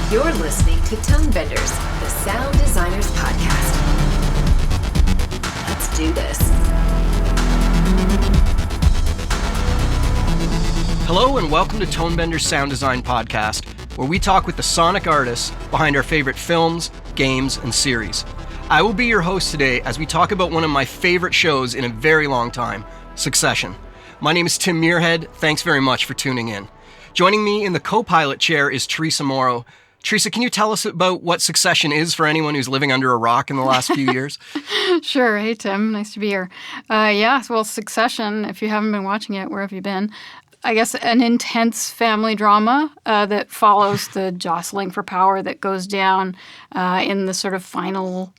You're listening to Tonebenders, the Sound Designers Podcast. Let's do this. Hello and welcome to Tonebenders Sound Design Podcast, where we talk with the sonic artists behind our favorite films, games, and series. I will be your host today as we talk about one of my favorite shows in a very long time, Succession. My name is Tim Muirhead. Thanks very much for tuning in. Joining me in the co-pilot chair is Teresa Morrow. Teresa, can you tell us about what Succession is for anyone who's living under a rock in the last few years? Sure. Hey, Tim. Nice to be here. Well, Succession, if you haven't been watching it, where have you been? I guess an intense family drama that follows the jostling for power that goes down in the sort of final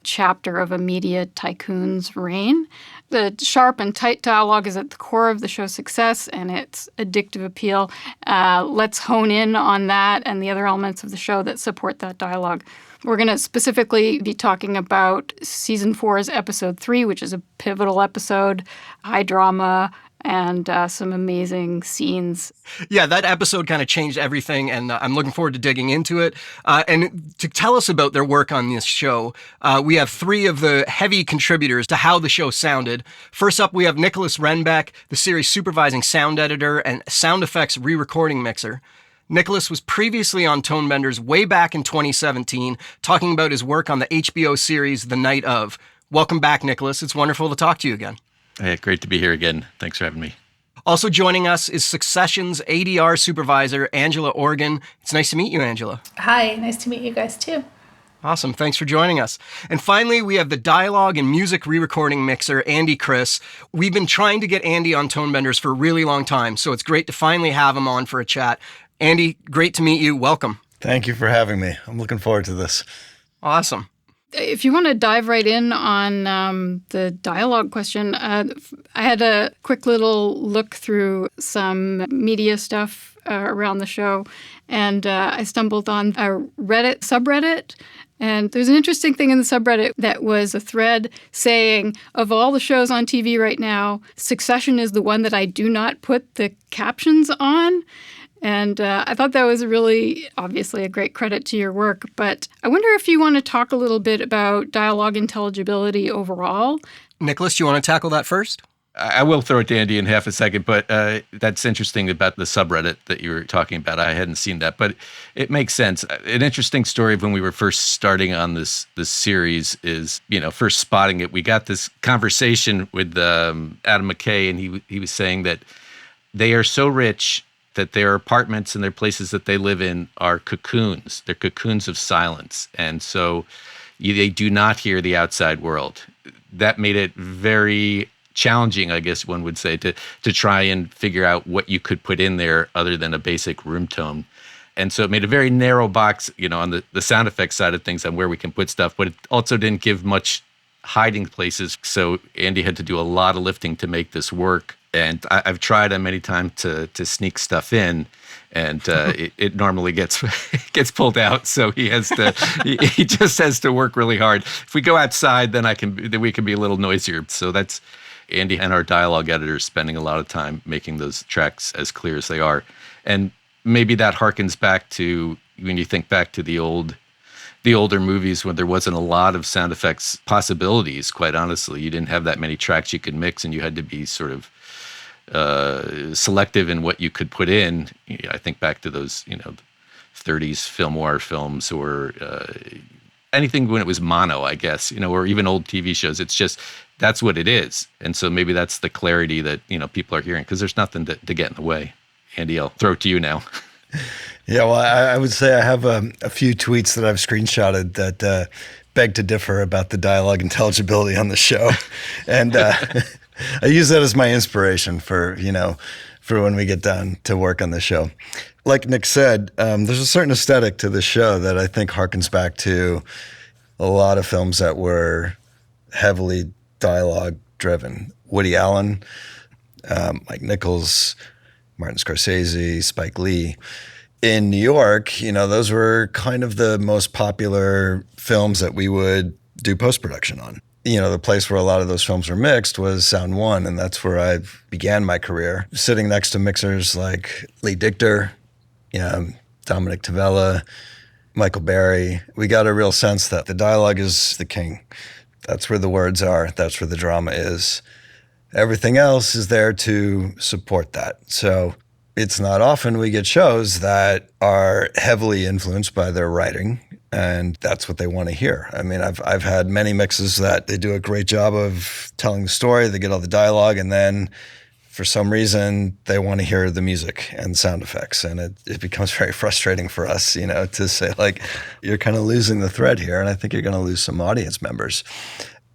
chapter of a media tycoon's reign. The sharp and tight dialogue is at the core of the show's success and its addictive appeal. Let's hone in on that and the other elements of the show that support that dialogue. We're going to specifically be talking about Season 4's Episode 3, which is a pivotal episode, high drama, and some amazing scenes. Yeah, that episode kind of changed everything, and I'm looking forward to digging into it. And to tell us about their work on this show, we have three of the heavy contributors to how the show sounded. First up, we have Nicholas Renbeck, the series supervising sound editor and sound effects re-recording mixer. Nicholas was previously on Tonebenders way back in 2017, talking about his work on the HBO series The Night Of. Welcome back, Nicholas. It's wonderful to talk to you again. Hey, great to be here again. Thanks for having me. Also joining us is Succession's ADR supervisor, Angela Organ. It's nice to meet you, Angela. Hi, nice to meet you guys too. Awesome. Thanks for joining us. And finally, we have the dialogue and music re-recording mixer, Kris. We've been trying to get Andy on Tonebenders for a really long time, so it's great to finally have him on for a chat. Andy, great to meet you. Welcome. Thank you for having me. I'm looking forward to this. Awesome. If you want to dive right in on the dialogue question, I had a quick little look through some media stuff around the show, and I stumbled on a Reddit subreddit. And there's an interesting thing in the subreddit that was a thread saying, of all the shows on TV right now, Succession is the one that I do not put the captions on. And I thought that was really, obviously, a great credit to your work. But I wonder if you want to talk a little bit about dialogue intelligibility overall. Nicholas, do you want to tackle that first? I will throw it to Andy in half a second, but that's interesting about the subreddit that you were talking about. I hadn't seen that, but it makes sense. An interesting story of when we were first starting on this series is, first spotting it. We got this conversation with Adam McKay, and he was saying that they are so rich that their apartments and their places that they live in are cocoons. They're cocoons of silence. And so they do not hear the outside world. That made it very challenging, I guess one would say, to try and figure out what you could put in there other than a basic room tone. And so it made a very narrow box, on the sound effects side of things on where we can put stuff, but it also didn't give much hiding places. So Andy had to do a lot of lifting to make this work. And I've tried many times to sneak stuff in, and it normally gets pulled out. So he has to he just has to work really hard. If we go outside, then we can be a little noisier. So that's Andy and our dialogue editors spending a lot of time making those tracks as clear as they are. And maybe that harkens back to when you think back to the older movies when there wasn't a lot of sound effects possibilities. Quite honestly, you didn't have that many tracks you could mix, and you had to be sort of selective in what you could put in. I think back to those, 30s film noir films or anything when it was mono, I guess, or even old TV shows. It's just, that's what it is. And so maybe that's the clarity that, people are hearing, because there's nothing to get in the way. Andy, I'll throw it to you now. Yeah, well, I would say I have a few tweets that I've screenshotted that beg to differ about the dialogue intelligibility on the show. And I use that as my inspiration for when we get down to work on the show. Like Nick said, there's a certain aesthetic to the show that I think harkens back to a lot of films that were heavily dialogue driven. Woody Allen, Mike Nichols, Martin Scorsese, Spike Lee. In New York, those were kind of the most popular films that we would do post-production on. The place where a lot of those films were mixed was Sound One, and that's where I began my career. Sitting next to mixers like Lee Dichter, Dominic Tavella, Michael Berry, we got a real sense that the dialogue is the king. That's where the words are. That's where the drama is. Everything else is there to support that. So it's not often we get shows that are heavily influenced by their writing, and that's what they want to hear. I mean, I've had many mixes that they do a great job of telling the story, they get all the dialogue, and then for some reason they want to hear the music and sound effects, and it becomes very frustrating for us, to say, like, you're kind of losing the thread here, and I think you're going to lose some audience members.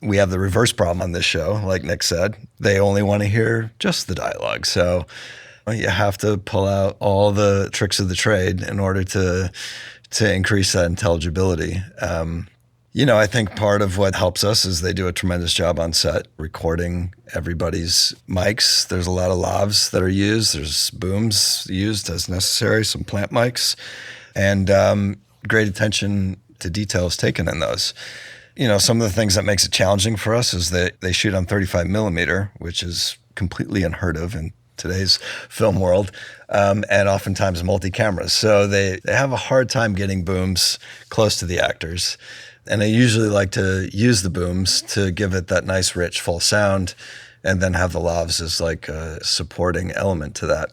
We have the reverse problem on this show, like Nick said. They only want to hear just the dialogue. So you have to pull out all the tricks of the trade in order to increase that intelligibility. I think part of what helps us is they do a tremendous job on set recording everybody's mics. There's a lot of lavs that are used. There's booms used as necessary, some plant mics, and great attention to detail is taken in those. Some of the things that makes it challenging for us is that they shoot on 35 millimeter, which is completely unheard of in today's film world, and oftentimes multi-cameras. So they have a hard time getting booms close to the actors. And I usually like to use the booms to give it that nice, rich, full sound, and then have the lavs as like a supporting element to that.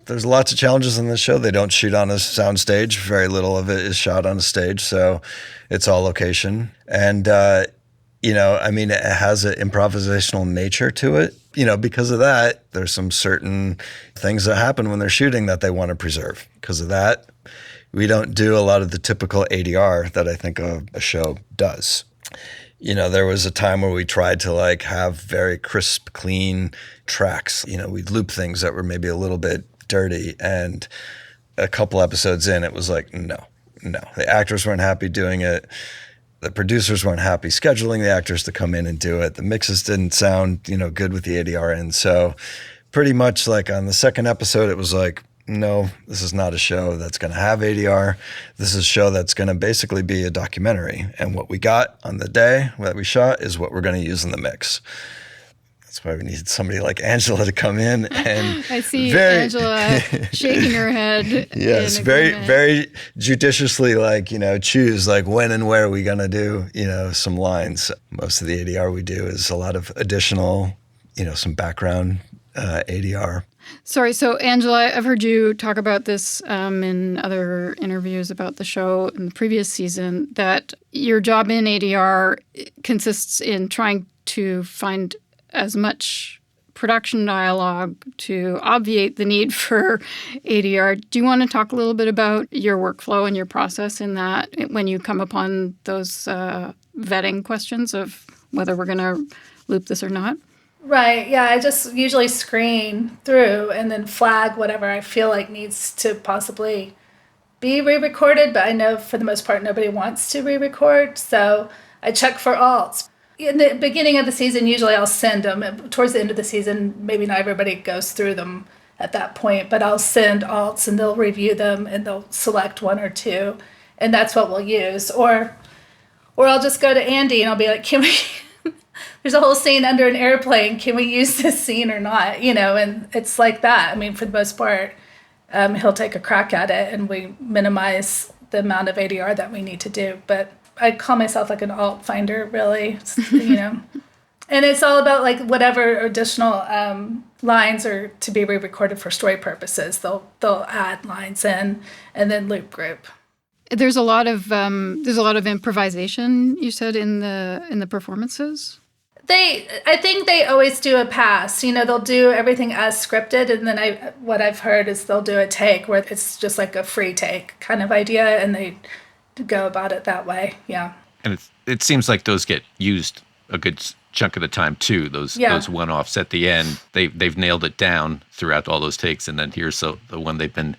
There's lots of challenges on this show. They don't shoot on a sound stage. Very little of it is shot on a stage, so it's all location. And, it has an improvisational nature to it. Because of that, there's some certain things that happen when they're shooting that they want to preserve. Because of that, we don't do a lot of the typical ADR that I think a show does. There was a time where we tried to have very crisp, clean tracks. We'd loop things that were maybe a little bit dirty, and a couple episodes in, it was like, no. The actors weren't happy doing it. The producers weren't happy scheduling the actors to come in and do it. The mixes didn't sound, good with the ADR in. So pretty much on the second episode, it was like, no, this is not a show that's going to have ADR. This is a show that's going to basically be a documentary. And what we got on the day that we shot is what we're going to use in the mix. That's why we need somebody like Angela to come in and I see Angela shaking her head. Yes, very judiciously, choose when and where we gonna do, some lines. Most of the ADR we do is a lot of additional, some background ADR. Sorry, so Angela, I've heard you talk about this in other interviews about the show in the previous season, that your job in ADR consists in trying to find as much production dialogue to obviate the need for ADR. Do you want to talk a little bit about your workflow and your process in that when you come upon those vetting questions of whether we're going to loop this or not? Right. Yeah, I just usually screen through and then flag whatever I feel like needs to possibly be re-recorded, but I know for the most part nobody wants to re-record, so I check for alts. In the beginning of the season, usually I'll send them. Towards the end of the season, maybe not everybody goes through them at that point, but I'll send alts and they'll review them and they'll select one or two, and that's what we'll use. Or I'll just go to Andy and I'll be like, can we, there's a whole scene under an airplane, can we use this scene or not? And it's like that. I mean, for the most part, he'll take a crack at it and we minimize the amount of ADR that we need to do. But I call myself an alt finder, really, And it's all about whatever additional lines are to be re-recorded for story purposes. They'll add lines in and then loop group. There's a lot of improvisation, you said, in the performances. I think they always do a pass. They'll do everything as scripted, and then what I've heard is they'll do a take where it's just like a free take kind of idea, and they go about it that way. Yeah. And it seems like those get used a good chunk of the time too. Those one-offs at the end, they've nailed it down throughout all those takes, and then here's the one they've been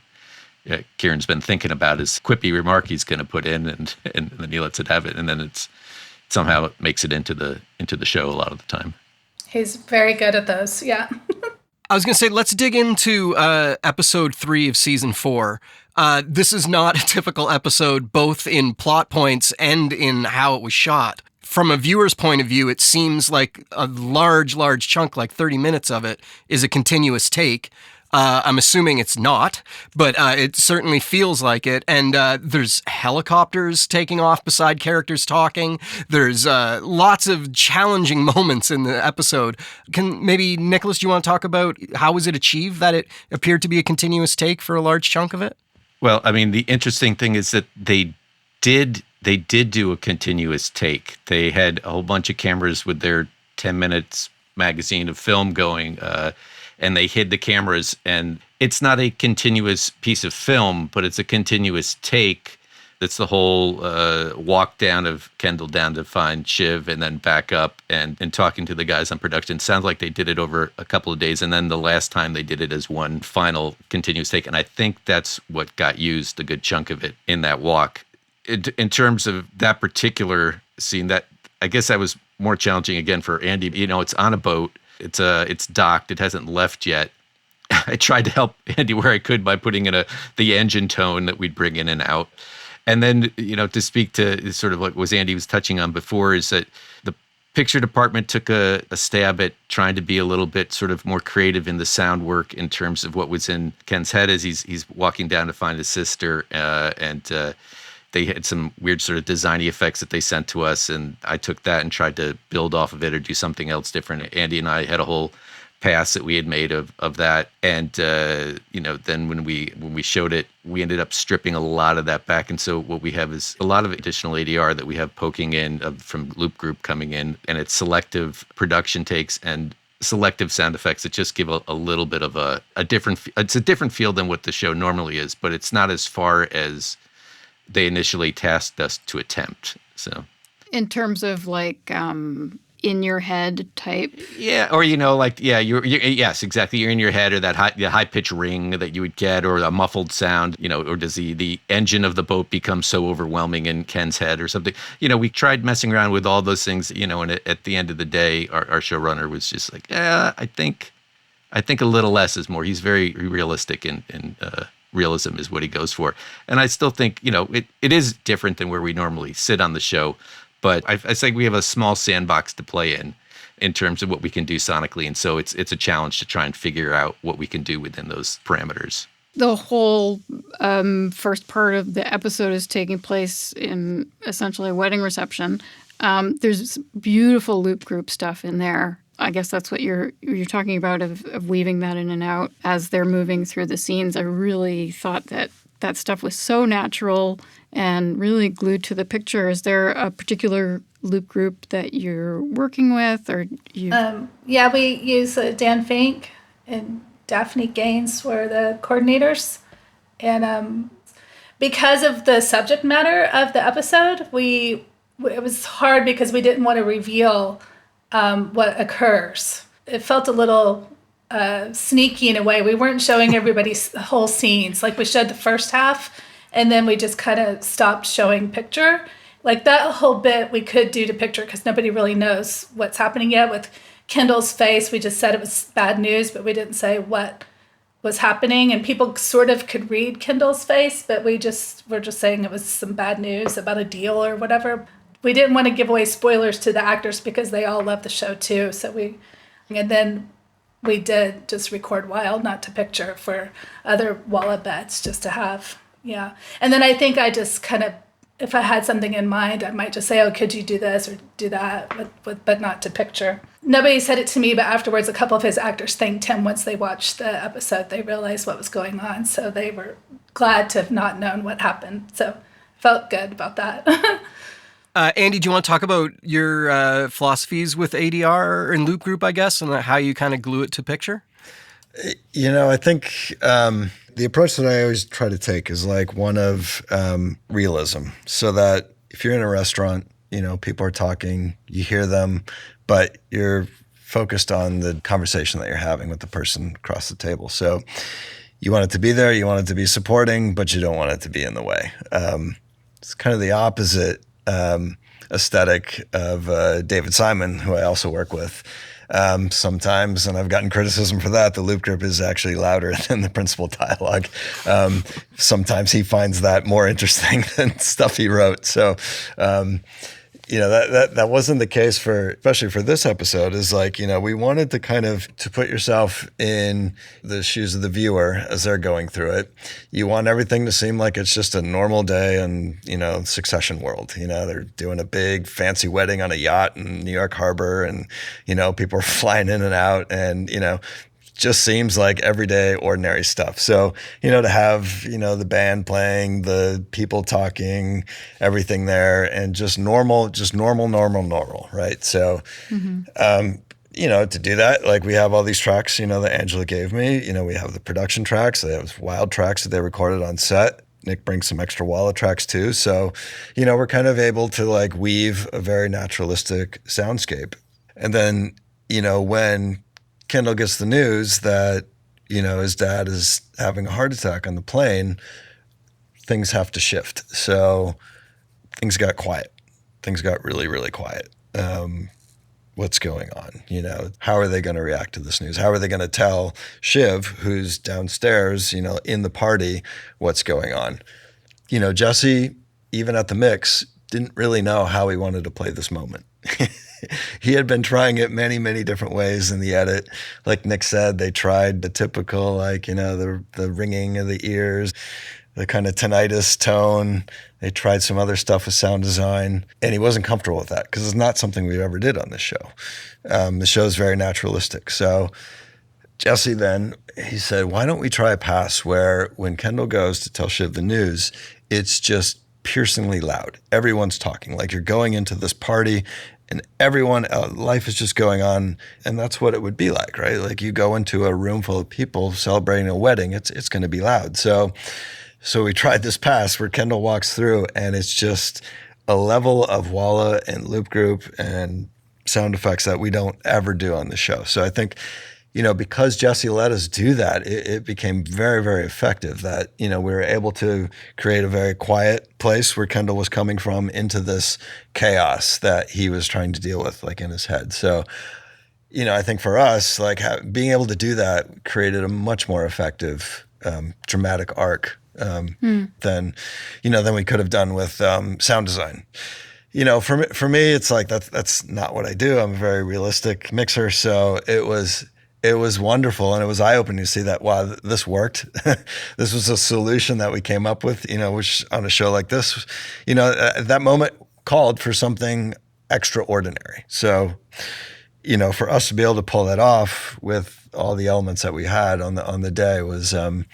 Kieran's been thinking about his quippy remark he's going to put in, and then he lets it have it, and then somehow it makes it into the show a lot of the time. He's very good at those. Yeah. I was going to say, let's dig into episode 3 of season 4. This is not a typical episode, both in plot points and in how it was shot. From a viewer's point of view, it seems like a large chunk, like 30 minutes of it, is a continuous take. I'm assuming it's not, but it certainly feels like it. And there's helicopters taking off beside characters talking. There's lots of challenging moments in the episode. Can maybe, Nicholas, do you want to talk about how was it achieved that it appeared to be a continuous take for a large chunk of it? Well, I mean, the interesting thing is that they did do a continuous take. They had a whole bunch of cameras with their 10 minutes magazine of film going, and they hid the cameras. And it's not a continuous piece of film, but it's a continuous take. That's the whole walk down of Kendall down to find Shiv and then back up and talking to the guys on production. Sounds like they did it over a couple of days. And then the last time they did it as one final continuous take. And I think that's what got used, a good chunk of it, in that walk. In terms of that particular scene, that I guess that was more challenging again for Andy. You know, it's on a boat. It's docked. It hasn't left yet. I tried to help Andy where I could by putting in the engine tone that we'd bring in and out. And then, you know, to speak to sort of what Andy was touching on before, is that the picture department took a stab at trying to be a little bit sort of more creative in the sound work in terms of what was in Ken's head as he's walking down to find his sister. They had some weird sort of designy effects that they sent to us, and I took that and tried to build off of it or do something else different. Andy and I had a whole pass that we had made of that, and you know, then when we showed it, we ended up stripping a lot of that back, and so what we have is a lot of additional ADR that we have poking in from Loop Group coming in, and it's selective production takes and selective sound effects that just give a little bit of a different. It's a different feel than what the show normally is, but it's not as far as they initially tasked us to attempt. So, in terms of like in your head type, yeah, or you know, like you're yes, exactly. You're in your head, or that high pitch ring that you would get, or a muffled sound, you know, or does the engine of the boat become so overwhelming in Ken's head or something? You know, we tried messing around with all those things, you know, and at the end of the day, our showrunner was just like, I think a little less is more. He's very realistic and realism is what he goes for. And I still think, you know, it is different than where we normally sit on the show, but I think we have a small sandbox to play in terms of what we can do sonically. And so it's a challenge to try and figure out what we can do within those parameters. The whole first part of the episode is taking place in essentially a wedding reception. There's beautiful Loop Group stuff in there. I guess that's what you're talking about of weaving that in and out as they're moving through the scenes. I really thought that stuff was so natural and really glued to the picture. Is there a particular Loop Group that you're working with, or you? Yeah, we use Dan Fink and Daphne Gaines were the coordinators, and because of the subject matter of the episode, it was hard because we didn't want to reveal what occurs. It felt a little sneaky in a way. We weren't showing everybody's whole scenes. Like we showed the first half, and then we just kind of stopped showing picture. Like that whole bit we could do to picture because nobody really knows what's happening yet. With Kendall's face, we just said it was bad news, but we didn't say what was happening. And people sort of could read Kendall's face, but we're just saying it was some bad news about a deal or whatever. We didn't want to give away spoilers to the actors because they all love the show too. And then we did just record wild, not to picture, for other wallet bets just to have, yeah. And then I think I just kind of, if I had something in mind, I might just say, oh, could you do this or do that, but not to picture. Nobody said it to me, but afterwards a couple of his actors thanked him once they watched the episode. They realized what was going on, so they were glad to have not known what happened. So felt good about that. Andy, do you want to talk about your philosophies with ADR and Loop Group, I guess, and how you kind of glue it to picture? You know, I think the approach that I always try to take is like one of realism, so that if you're in a restaurant, you know, people are talking, you hear them, but you're focused on the conversation that you're having with the person across the table. So you want it to be there, you want it to be supporting, but you don't want it to be in the way. It's kind of the opposite aesthetic of David Simon, who I also work with. Sometimes, and I've gotten criticism for that, the Loop Group is actually louder than the principal dialogue. Sometimes he finds that more interesting than stuff he wrote. So, that wasn't the case especially for this episode, is like, we wanted to kind of to put yourself in the shoes of the viewer as they're going through it. You want everything to seem like it's just a normal day in, Succession world. They're doing a big fancy wedding on a yacht in New York Harbor, and, people are flying in and out, and, just seems like everyday ordinary stuff. So, to have, the band playing, the people talking, everything there, and just normal, right? So, to do that, like, we have all these tracks, that Angela gave me. We have the production tracks. They have wild tracks that they recorded on set. Nick brings some extra Walla tracks too. So, we're kind of able to like weave a very naturalistic soundscape. And then, when Kendall gets the news that, his dad is having a heart attack on the plane, things have to shift. So things got quiet. Things got really, really quiet. What's going on? How are they going to react to this news? How are they going to tell Shiv, who's downstairs, in the party, what's going on? Jesse, even at the mix, didn't really know how he wanted to play this moment. He had been trying it many, many different ways in the edit. Like Nick said, they tried the typical, like, the ringing of the ears, the kind of tinnitus tone. They tried some other stuff with sound design, and he wasn't comfortable with that because it's not something we ever did on this show. The show's very naturalistic. So Jesse then, he said, why don't we try a pass where when Kendall goes to tell Shiv the news, it's just piercingly loud. Everyone's talking. Like, you're going into this party and everyone, life is just going on. And that's what it would be like, right? Like, you go into a room full of people celebrating a wedding, it's going to be loud. So we tried this pass where Kendall walks through, and it's just a level of Walla and loop group and sound effects that we don't ever do on the show. So I think, because Jesse let us do that, it became very, very effective that, we were able to create a very quiet place where Kendall was coming from into this chaos that he was trying to deal with, like, in his head. So, I think for us, like, being able to do that created a much more effective dramatic arc than we could have done with sound design. For me, it's like that's not what I do. I'm a very realistic mixer, so it was wonderful, and it was eye-opening to see that, wow, this worked. This was a solution that we came up with, which on a show like this, that moment called for something extraordinary. So, for us to be able to pull that off with all the elements that we had on the day was, it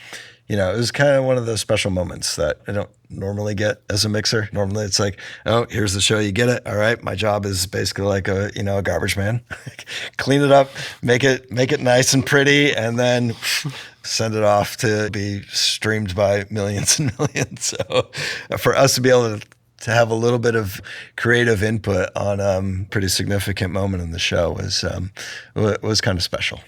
was kind of one of those special moments that I don't normally get as a mixer. Normally it's like, oh, here's the show, you get it. All right, my job is basically like a garbage man. Clean it up, make it nice and pretty, and then send it off to be streamed by millions and millions. So for us to be able to have a little bit of creative input on a pretty significant moment in the show was kind of special.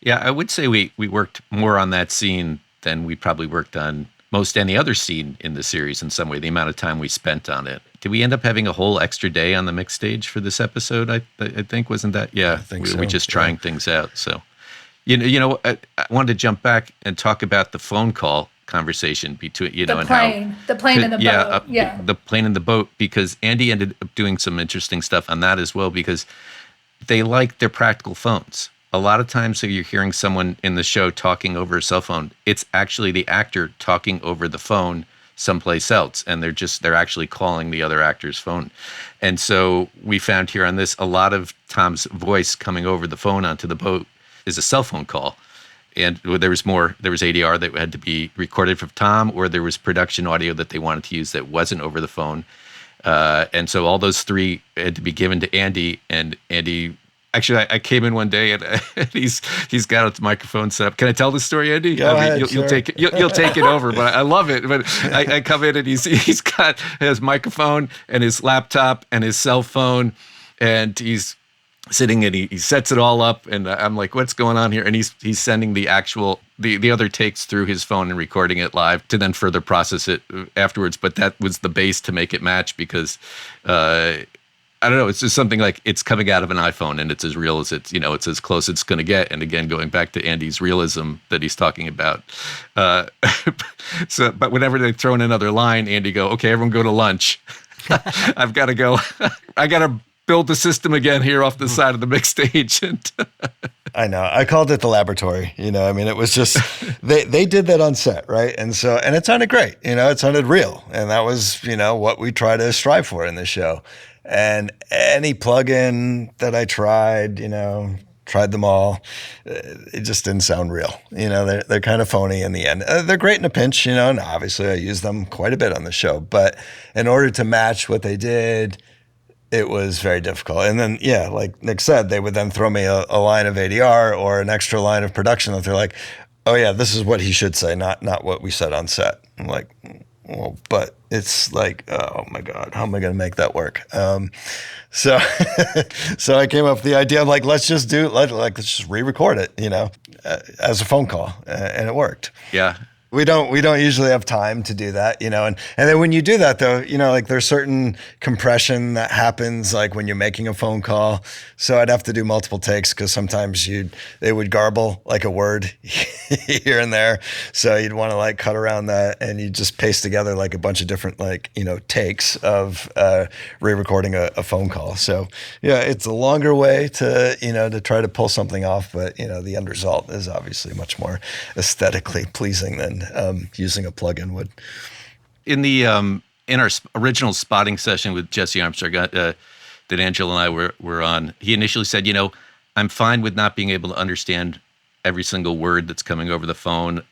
Yeah, I would say we worked more on that scene than we probably worked on most any other scene in the series in some way, the amount of time we spent on it. Did we end up having a whole extra day on the mix stage for this episode? I think, wasn't that? Yeah, I think so. We just trying things out. So, I wanted to jump back and talk about the phone call conversation between, the plane and the boat. The plane and the boat, because Andy ended up doing some interesting stuff on that as well, because they like their practical phones. A lot of times if you're hearing someone in the show talking over a cell phone, it's actually the actor talking over the phone someplace else, and they're actually calling the other actor's phone. And so we found here on this, a lot of Tom's voice coming over the phone onto the boat is a cell phone call. And there was ADR that had to be recorded from Tom, or there was production audio that they wanted to use that wasn't over the phone. And so all those three had to be given to Andy, and Andy... Actually, I came in one day and he's got his microphone set up. Can I tell the story, Andy? Go ahead, you'll take it. You'll take it over. But I love it. But I come in and he's got his microphone and his laptop and his cell phone, and he's sitting and he sets it all up. And I'm like, what's going on here? And he's sending the actual the other takes through his phone and recording it live to then further process it afterwards. But that was the base to make it match, because. I don't know. It's just something like it's coming out of an iPhone, and it's as real as it's as close as it's going to get. And again, going back to Andy's realism that he's talking about. But whenever they throw in another line, Andy go, okay, everyone go to lunch. I've got to go. I got to build the system again here off the side of the mix stage. And I know. I called it the laboratory. I mean, it was just they did that on set, right? And it sounded great. It sounded real, and that was what we try to strive for in this show. And any plugin that I tried, tried them all, it just didn't sound real. They're kind of phony in the end. They're great in a pinch, and obviously I use them quite a bit on the show. But in order to match what they did, it was very difficult. And then, yeah, like Nick said, they would then throw me a line of ADR or an extra line of production that they're like, oh yeah, this is what he should say, not what we said on set. I'm like, well, but it's like, oh my God, how am I going to make that work? So I came up with the idea of like, let's just re-record it, as a phone call, and it worked. yeah. We don't usually have time to do that, and then when you do that though, like there's certain compression that happens like when you're making a phone call. So I'd have to do multiple takes because sometimes they would garble like a word here and there. So you'd want to like cut around that, and you just paste together like a bunch of different takes of re-recording a phone call. So yeah, it's a longer way to try to pull something off, but the end result is obviously much more aesthetically pleasing than using a plugin would. In the in our original spotting session with Jesse Armstrong that Angela and I were on, he initially said, I'm fine with not being able to understand every single word that's coming over the phone.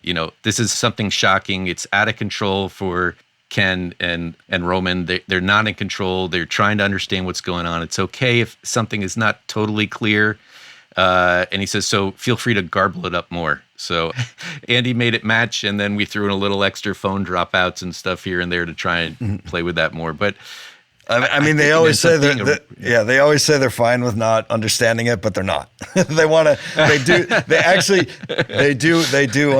This is something shocking. It's out of control for Ken and Roman. They're not in control. They're trying to understand what's going on. It's okay if something is not totally clear. And he says, so feel free to garble it up more. So Andy made it match, and then we threw in a little extra phone dropouts and stuff here and there to try and play with that more. But I mean, they always say they always say they're fine with not understanding it, but they're not. They do want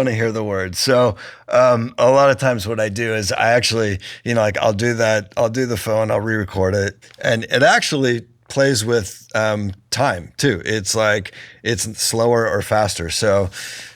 to hear the words. So a lot of times what I do is I actually, I'll do the phone, I'll re-record it, and it actually plays with time too. It's like it's slower or faster. So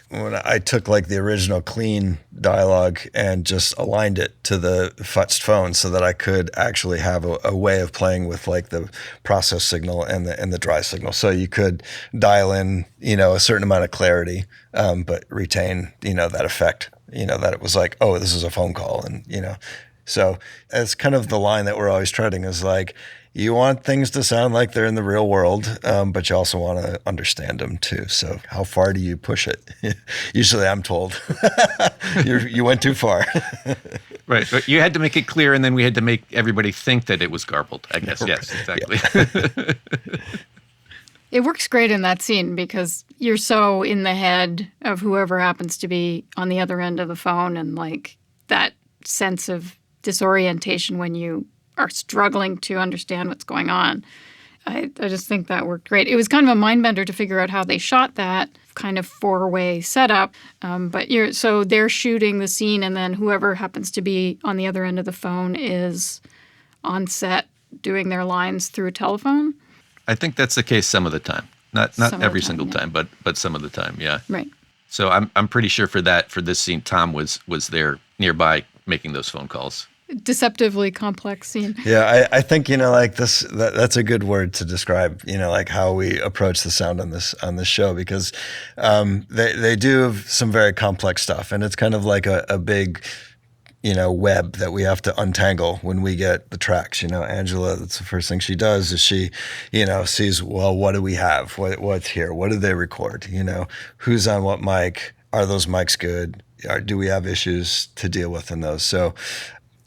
when I took like the original clean dialogue and just aligned it to the futzed phone so that I could actually have a way of playing with like the process signal and the dry signal. So you could dial in, a certain amount of clarity, but retain, that effect, that it was like, oh, this is a phone call. And, so it's kind of the line that we're always treading is like, you want things to sound like they're in the real world, but you also want to understand them too. So how far do you push it? Usually I'm told, you went too far. Right. But you had to make it clear, and then we had to make everybody think that it was garbled, I guess. Yes, exactly. Yeah. It works great in that scene because you're so in the head of whoever happens to be on the other end of the phone, and like that sense of disorientation when you are struggling to understand what's going on. I just think that worked great. It was kind of a mind bender to figure out how they shot that kind of four-way setup. But they're shooting the scene, and then whoever happens to be on the other end of the phone is on set doing their lines through a telephone. I think that's the case some of the time. Not every single yeah. time, but some of the time, yeah. Right. So I'm pretty sure for this scene, Tom was there nearby making those phone calls. Deceptively complex scene. Yeah, I think like this. That's a good word to describe like how we approach the sound on this show, because they do some very complex stuff, and it's kind of like a big web that we have to untangle when we get the tracks. Angela, that's the first thing she does is she sees, well, what do we have? What's here? What did they record? Who's on what mic? Are those mics good? Do we have issues to deal with in those? So.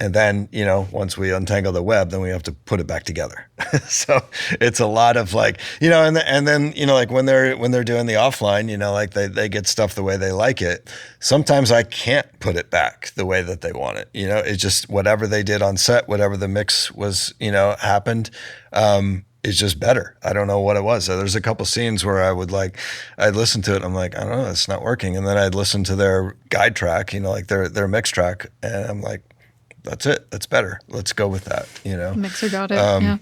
And then, once we untangle the web, then we have to put it back together. So it's a lot of like, and then, like when they're doing the offline, like they get stuff the way they like it. Sometimes I can't put it back the way that they want it. It's just whatever they did on set, whatever the mix was, happened. It's just better. I don't know what it was. So there's a couple scenes where I'd listen to it and I'm like, I don't know, it's not working. And then I'd listen to their guide track, like their mix track. And I'm like, that's it. That's better. Let's go with that. Mixer got it. Yeah.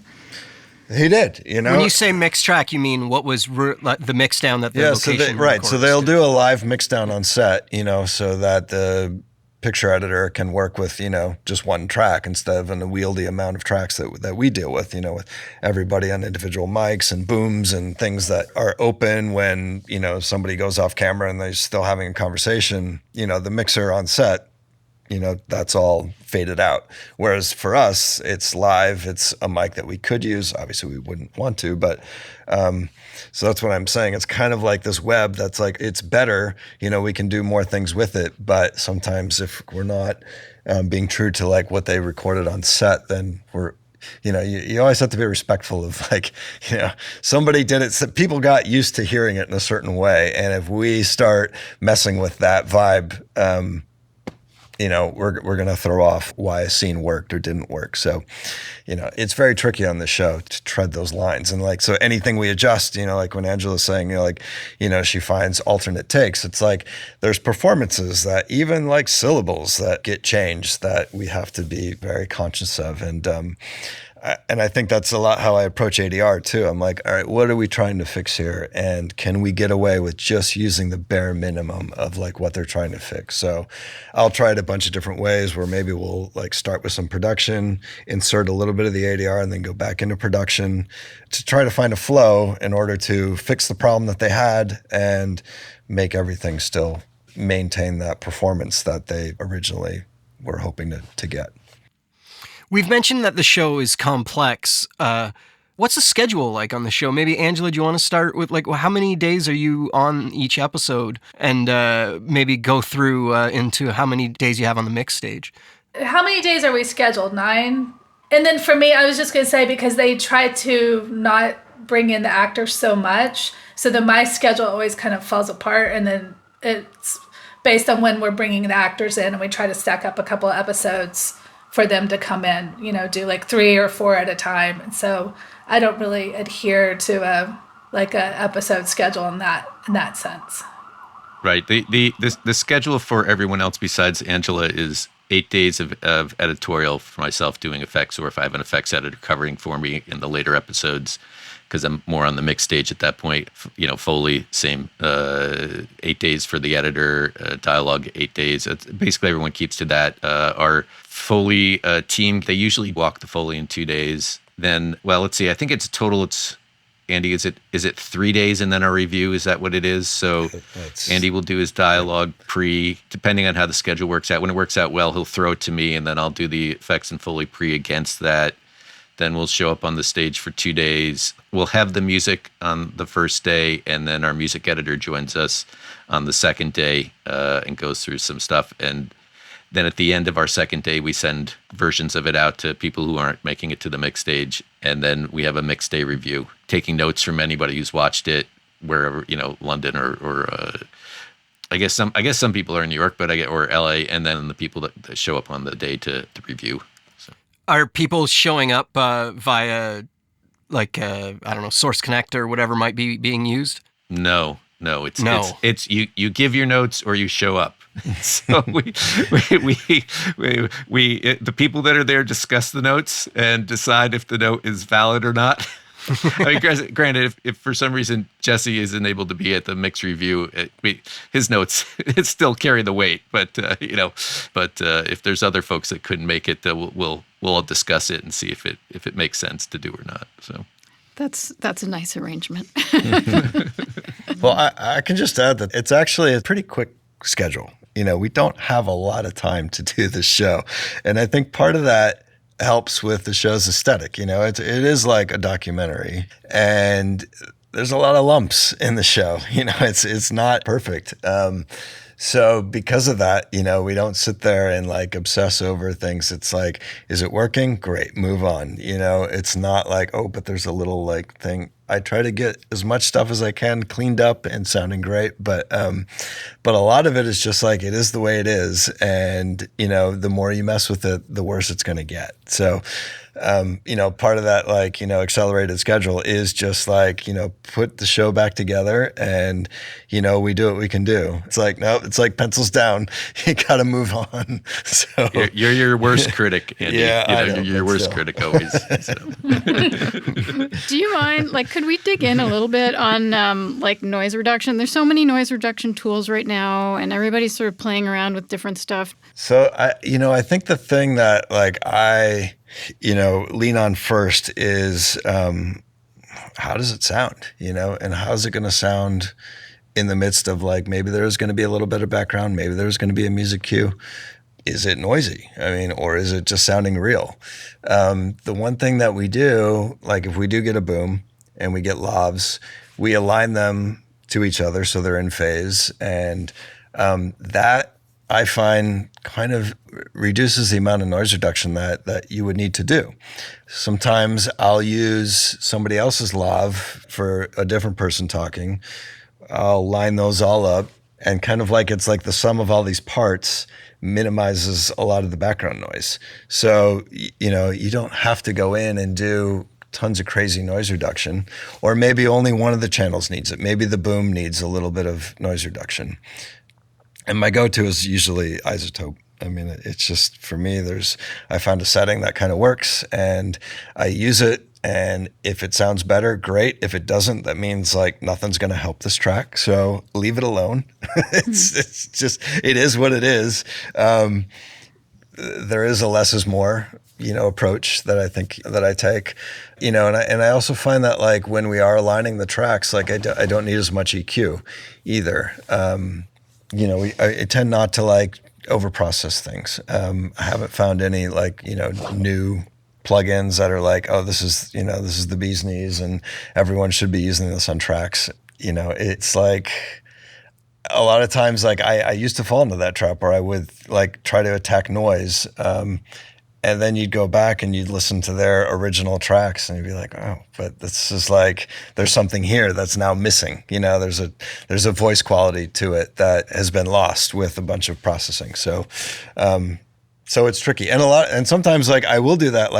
He did. When you say mix track, you mean what was the mix down that the location right. records So they'll to? do a live mix down on set. So that picture editor can work with, just one track instead of an unwieldy amount of tracks that we deal with, with everybody on individual mics and booms and things that are open when, somebody goes off camera and they're still having a conversation, the mixer on set, that's all faded out. Whereas for us, it's live, it's a mic that we could use. Obviously we wouldn't want to, but, so that's what I'm saying. It's kind of like this web that's like, it's better, we can do more things with it. But sometimes if we're not being true to like what they recorded on set, then we're, you always have to be respectful of like, somebody did it. So people got used to hearing it in a certain way. And if we start messing with that vibe, we're going to throw off why a scene worked or didn't work. So, it's very tricky on the show to tread those lines. And like, so anything we adjust, like when Angela's saying, she finds alternate takes, it's like there's performances that even like syllables that get changed that we have to be very conscious of. And I think that's a lot how I approach ADR too. I'm like, all right, what are we trying to fix here? And can we get away with just using the bare minimum of like what they're trying to fix? So I'll try it a bunch of different ways where maybe we'll like start with some production, insert a little bit of the ADR and then go back into production to try to find a flow in order to fix the problem that they had and make everything still maintain that performance that they originally were hoping to get. We've mentioned that the show is complex. What's the schedule like on the show? Maybe, Angela, do you want to start with, like, how many days are you on each episode? And maybe go through into how many days you have on the mix stage. How many days are we scheduled? 9? And then for me, I was just going to say, because they try to not bring in the actors so much, so then my schedule always kind of falls apart. And then it's based on when we're bringing the actors in, and we try to stack up a couple of episodes for them to come in, do like 3 or 4 at a time. And so I don't really adhere to a episode schedule in that sense. Right. The schedule for everyone else besides Angela is 8 days of editorial for myself doing effects, or if I have an effects editor covering for me in the later episodes, because I'm more on the mix stage at that point. Foley, same. 8 days for the editor, dialogue, 8 days. Basically, everyone keeps to that. Our Foley team, they usually walk the Foley in 2 days. Then, well, let's see. I think it's total. It's Andy. Is it 3 days and then our review? Is that what it is? So Andy will do his dialogue depending on how the schedule works out. When it works out well, he'll throw it to me, and then I'll do the effects and Foley against that. Then we'll show up on the stage for 2 days. We'll have the music on the first day, and then our music editor joins us on the second day and goes through some stuff. And then at the end of our second day, we send versions of it out to people who aren't making it to the mix stage. And then we have a mix day review, taking notes from anybody who's watched it, wherever, London or I guess some people are in New York, or LA, and then the people that show up on the day to review. Are people showing up via, Source Connect or whatever might be being used? No. It's you give your notes or you show up. So we the people that are there discuss the notes and decide if the note is valid or not. I mean, granted, if for some reason Jesse isn't able to be at the mix review, his notes still carry the weight. But if there's other folks that couldn't make it, we'll all discuss it and see if it makes sense to do or not. So that's a nice arrangement. Well, I can just add that it's actually a pretty quick schedule. We don't have a lot of time to do this show, and I think part of that helps with the show's aesthetic. It is like a documentary, and there's a lot of lumps in the show. It's not perfect. So because of that, we don't sit there and like obsess over things. It's like, is it working? Great, move on. It's not like, oh, but there's a little like thing. I try to get as much stuff as I can cleaned up and sounding great, but a lot of it is just like, it is the way it is. And, the more you mess with it, the worse it's going to get. So Part of that, like, accelerated schedule is just like, put the show back together and, we do what we can do. It's like, no, it's like pencils down. You got to move on. So you're your worst critic, Andy. Yeah, I know, you're your but worst still. critic always. So. Do you mind, could we dig in a little bit on noise reduction? There's so many noise reduction tools right now, and everybody's sort of playing around with different stuff. So I think the thing that I lean on first is how does it sound, and how's it going to sound in the midst of maybe there's going to be a little bit of background, maybe there's going to be a music cue. Is it noisy? Or is it just sounding real? The one thing that we do, if we do get a boom and we get lavs, we align them to each other so they're in phase, and that I find kind of reduces the amount of noise reduction that you would need to do. Sometimes I'll use somebody else's lav for a different person talking. I'll line those all up, and kind of it's like the sum of all these parts minimizes a lot of the background noise. So, you don't have to go in and do tons of crazy noise reduction, or maybe only one of the channels needs it. Maybe the boom needs a little bit of noise reduction. And my go-to is usually isotope. It's just, for me, I found a setting that kind of works, and I use it. And if it sounds better, great. If it doesn't, that means nothing's going to help this track. So leave it alone. It's just, it is what it is. There is a less is more, approach that I think that I take, and I also find that when we are aligning the tracks, I don't need as much EQ either. I tend not to over-process things. I haven't found any new plugins that are this is the bee's knees and everyone should be using this on tracks. It's a lot of times I used to fall into that trap where I would try to attack noise. And then you'd go back and you'd listen to their original tracks and you'd be like, oh, but this is there's something here that's now missing. There's a voice quality to it that has been lost with a bunch of processing. So it's tricky. And sometimes I will do that.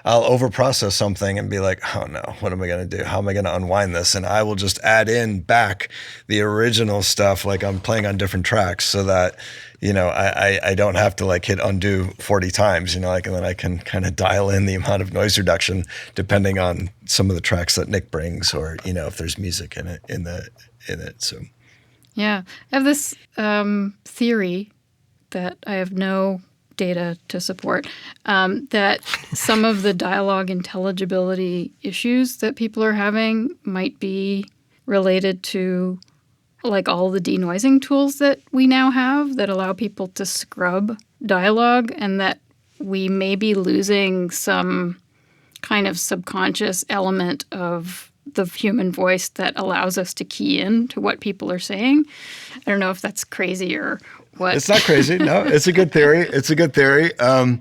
I'll overprocess something and be like, oh no, what am I going to do? How am I going to unwind this? And I will just add in back the original stuff. I'm playing on different tracks so that, I don't have to hit undo 40 times, and then I can kind of dial in the amount of noise reduction depending on some of the tracks that Nick brings, or, if there's music in it. So. Yeah. I have this theory that I have no data to support, that some of the dialogue intelligibility issues that people are having might be related to all the denoising tools that we now have that allow people to scrub dialogue, and that we may be losing some kind of subconscious element of the human voice that allows us to key in to what people are saying. I don't know if that's crazy or what. It's not crazy. No, it's a good theory. I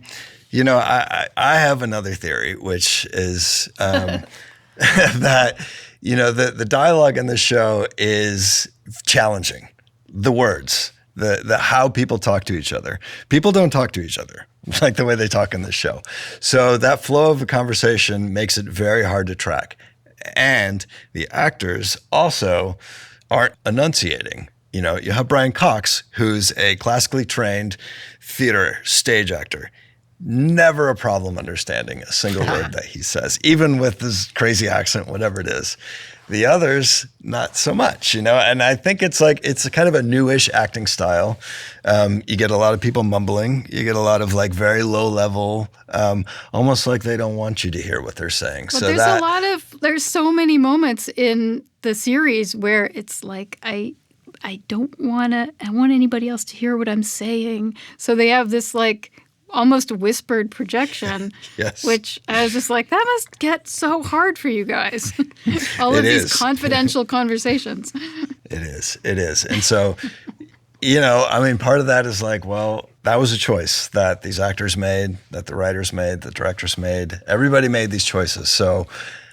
have another theory, which is that, the dialogue in the show is challenging. The words, the how people talk to each other. People don't talk to each other like the way they talk in this show. So that flow of a conversation makes it very hard to track. And the actors also aren't enunciating. You have Brian Cox, who's a classically trained theater stage actor. Never a problem understanding a single word that he says, even with his crazy accent, whatever it is. The others, not so much, and I think it's kind of a newish acting style. You get a lot of people mumbling. You get a lot of very low level, almost like they don't want you to hear what they're saying. But so there's so many moments in the series where it's I want anybody else to hear what I'm saying. So they have this almost whispered projection, yes. Which I was just that must get so hard for you guys. All of these confidential conversations. It is. And so, part of that is that was a choice that these actors made, that the writers made, the directors made. Everybody made these choices. So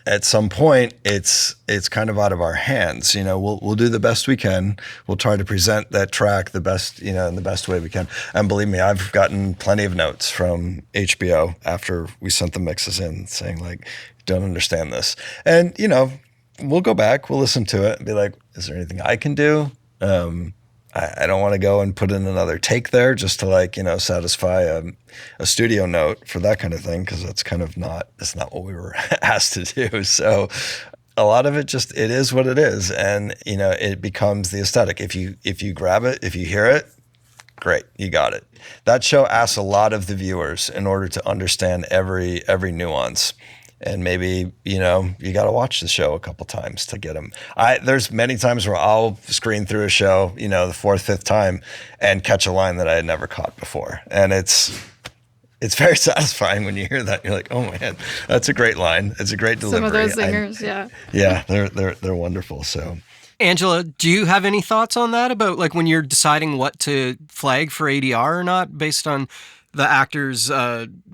at some point it's kind of out of our hands. We'll do the best we can. We'll try to present that track the best, in the best way we can. And believe me, I've gotten plenty of notes from HBO after we sent the mixes in saying like, don't understand this. And, we'll go back, we'll listen to it and be like, is there anything I can do? I don't want to go and put in another take there just to satisfy a studio note for that kind of thing, because that's not what we were asked to do. So a lot of it it is what it is, and it becomes the aesthetic. If you grab it, if you hear it, great, you got it. That show asks a lot of the viewers in order to understand every nuance. And maybe, you got to watch the show a couple times to get them. There's many times where I'll screen through a show, the fourth, fifth time and catch a line that I had never caught before. And it's very satisfying when you hear that. You're like, oh man, that's a great line. It's a great delivery. Some of those singers, yeah. Yeah, they're wonderful. So, Angela, do you have any thoughts on that about like when you're deciding what to flag for ADR or not based on the actor's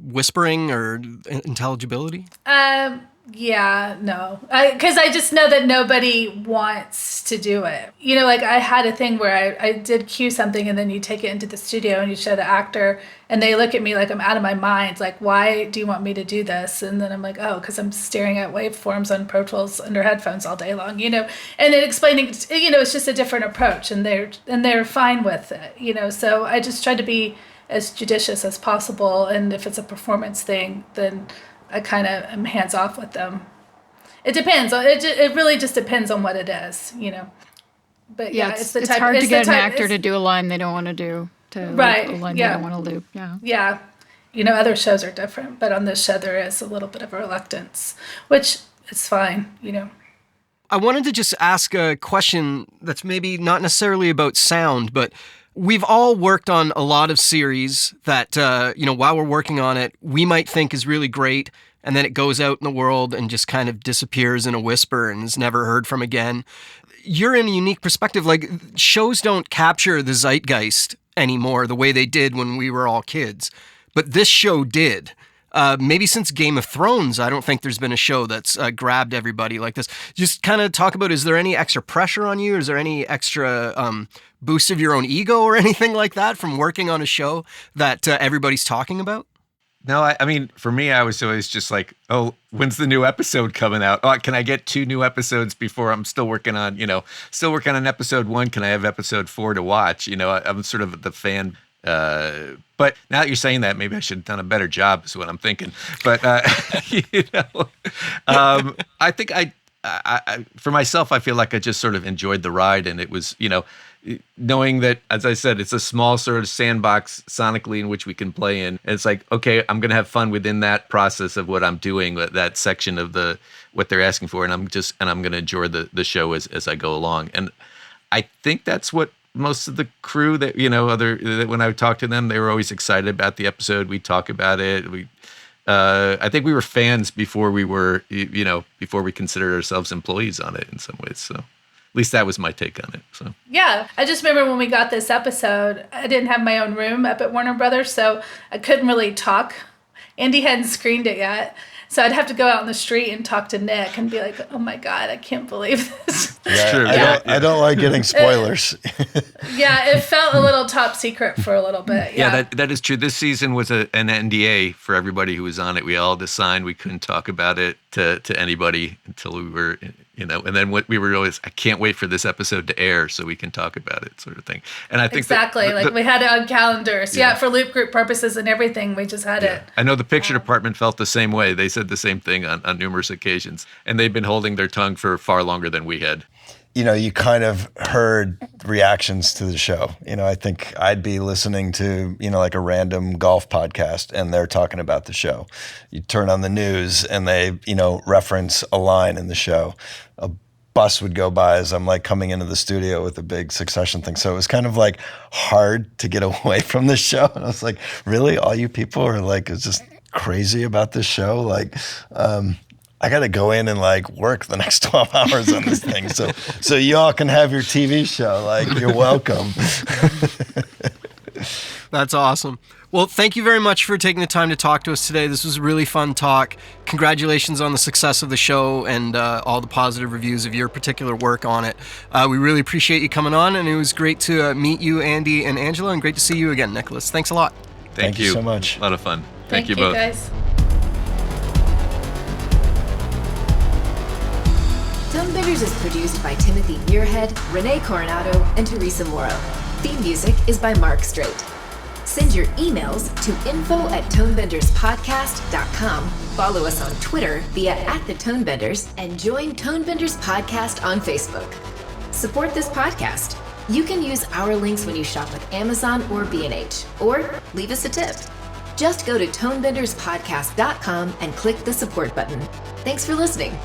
whispering or intelligibility? Yeah, no. Because I just know that nobody wants to do it. I had a thing where I did cue something and then you take it into the studio and you show the actor and they look at me like I'm out of my mind. Like, why do you want me to do this? And then I'm like, oh, because I'm staring at waveforms on Pro Tools under headphones all day long, and then explaining, it's just a different approach and they're fine with it, So I just try to be as judicious as possible, and if it's a performance thing, then I kind of am hands off with them. It depends. It really just depends on what it is, But yeah, it's hard to get an actor to do a line they don't want to do, a line they don't want to loop. Yeah. Yeah. Other shows are different, but on this show there is a little bit of a reluctance, which is fine, I wanted to just ask a question that's maybe not necessarily about sound, but we've all worked on a lot of series that, while we're working on it, we might think is really great, and then it goes out in the world and just kind of disappears in a whisper and is never heard from again. You're in a unique perspective. Like, shows don't capture the zeitgeist anymore the way they did when we were all kids, but this show did. Maybe since Game of Thrones, I don't think there's been a show that's grabbed everybody like this. Just kind of talk about, is there any extra pressure on you? Is there any extra boost of your own ego or anything like that from working on a show that everybody's talking about? No, I mean, for me, I was always just like, oh, when's the new episode coming out? Oh, can I get 2 new episodes before I'm still working on an episode 1? Can I have episode 4 to watch? I'm sort of the fan. But now that you're saying that, maybe I should have done a better job is what I'm thinking. But, I think I for myself, I feel like I just sort of enjoyed the ride, and it was, knowing that, as I said, it's a small sort of sandbox sonically in which we can play in. And it's like, okay, I'm going to have fun within that process of what I'm doing, that section of what they're asking for. And I'm going to enjoy the show as I go along. And I think that's what most of the crew that, when I would talk to them, they were always excited about the episode. We talk about it. I think we were fans before we were, before we considered ourselves employees on it in some ways. So at least that was my take on it. So yeah, I just remember when we got this episode, I didn't have my own room up at Warner Brothers, so I couldn't really talk. Andy hadn't screened it yet. So I'd have to go out in the street and talk to Nick and be like, oh my God, I can't believe this. Yeah, true. I don't like getting spoilers. Yeah, it felt a little top secret for a little bit. Yeah, that is true. This season was an NDA for everybody who was on it. We all had to sign. We couldn't talk about it to anybody until we were, and then what we were always, I can't wait for this episode to air so we can talk about it, sort of thing. And I think exactly, we had it on calendars. Yeah, for loop group purposes and everything, we just had it. I know the picture department felt the same way. They said the same thing on numerous occasions, and they've been holding their tongue for far longer than we had. You kind of heard reactions to the show. I think I'd be listening to, like a random golf podcast and they're talking about the show. You turn on the news and they, reference a line in the show. A bus would go by as I'm like coming into the studio with a big Succession thing. So it was kind of like hard to get away from the show. And I was like, really? All you people are like, it's just crazy about this show? Like, I got to go in and like work the next 12 hours on this thing. So y'all can have your TV show. Like, you're welcome. That's awesome. Well, thank you very much for taking the time to talk to us today. This was a really fun talk. Congratulations on the success of the show and all the positive reviews of your particular work on it. We really appreciate you coming on, and it was great to meet you, Andy and Angela, and great to see you again, Nicholas. Thanks a lot. Thank you so much. A lot of fun. Thank you both. guys. Tonebenders is produced by Timothy Muirhead, Renee Coronado, and Teresa Morrow. Theme music is by Mark Strait. Send your emails to info@tonebenderspodcast.com. Follow us on Twitter via @thetonebenders and join Tonebenders Podcast on Facebook. Support this podcast. You can use our links when you shop with Amazon or B&H, or leave us a tip. Just go to tonebenderspodcast.com and click the support button. Thanks for listening.